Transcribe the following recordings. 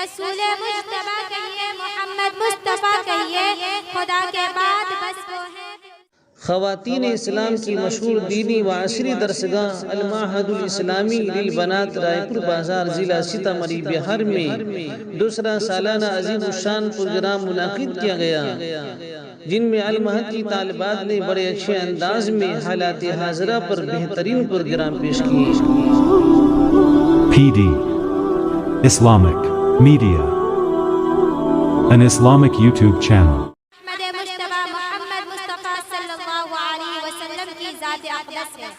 रसूल मुज्तबा कहिए, मोहम्मद मुस्तफ़ा कहिए, खुदा के बाद बस वो है। ख़वातीन इस्लाम की मशहूर दीनी व असरी दरसगाह अल-माहदुल इस्लामी लिल-बनात रायपुर बाज़ार ज़िला सीतामढ़ी बिहार में दूसरा सालाना अजीब शान प्रोग्राम मुनाकिद किया गया, जिनमें अल-महद की तालिबात ने बड़े अच्छे अंदाज में हालात हाज़िरा पर बेहतरीन प्रोग्राम पेश किए। PD Islamic Media, an Islamic YouTube channel. Mohammad Mustafa सल्लल्लाहु अलैहि वसल्लम की ज़ात अक़दस है।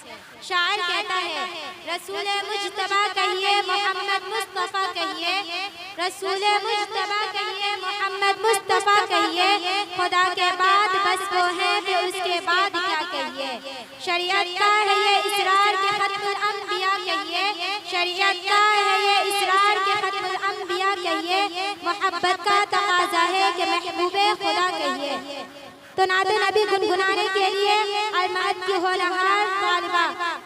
शायर कहता है, रसूल मुज्तबा कहिए, मोहम्मद मुस्तफ़ा कहिए, रसूल मुज्तबा कहिए, मोहम्मद मुस्तफ़ा कहिए, खुदा के बाद बस वो है, फिर उसके बाद क्या कहिए। शरीयत का है ये इसरार के खत्मुल अंबिया कहिए, शरीयत का है ये इसरार के खत्मुल अंबिया कहिए, मोहब्बत का तकाज़ा है कि महबूबे खुदा कहिए। तो नाते नबी गुनगुनाने के लिए अल-महद की होनहार तालिबा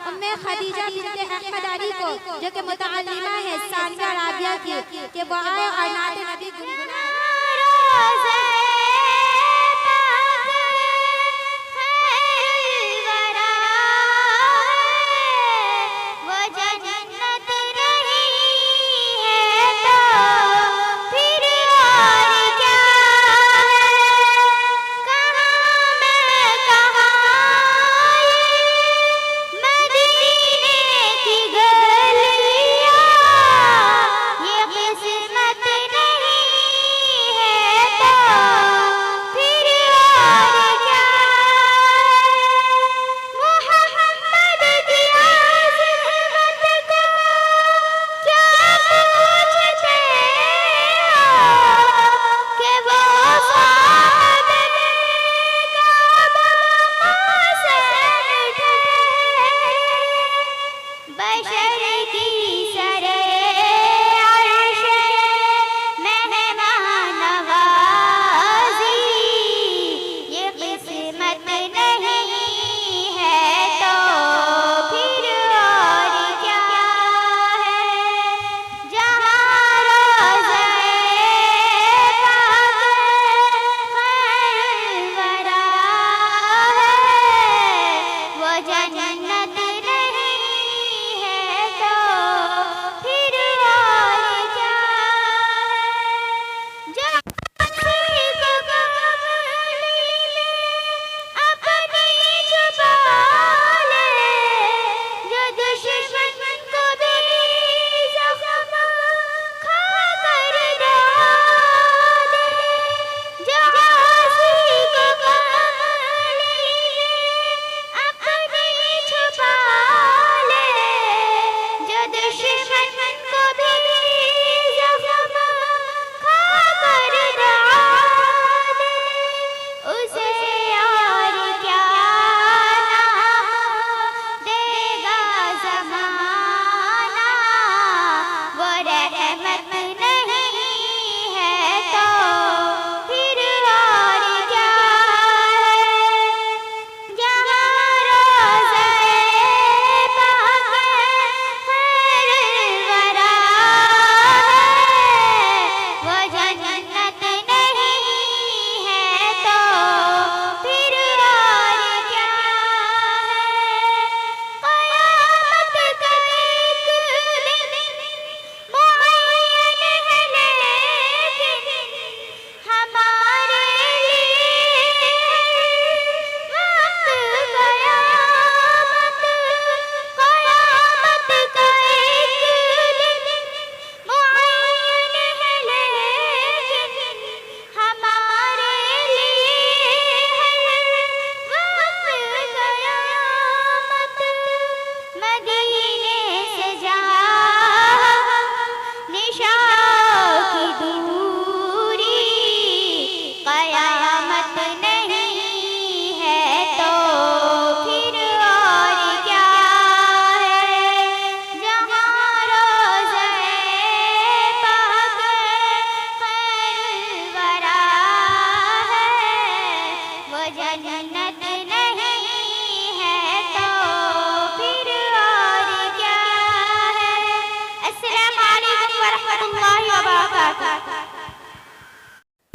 उम्मे खदीजा बिन्ते अहमद अली को, जो कि मुतअल्लिमा है सानिया राबिया की, कि वो आए और नाते नबी गुनगुनाए।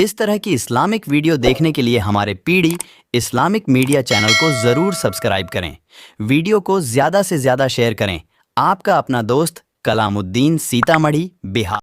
इस तरह की इस्लामिक वीडियो देखने के लिए हमारे पीडी इस्लामिक मीडिया चैनल को ज़रूर सब्सक्राइब करें। वीडियो को ज़्यादा से ज़्यादा शेयर करें। आपका अपना दोस्त कलामुद्दीन, सीतामढ़ी, बिहार।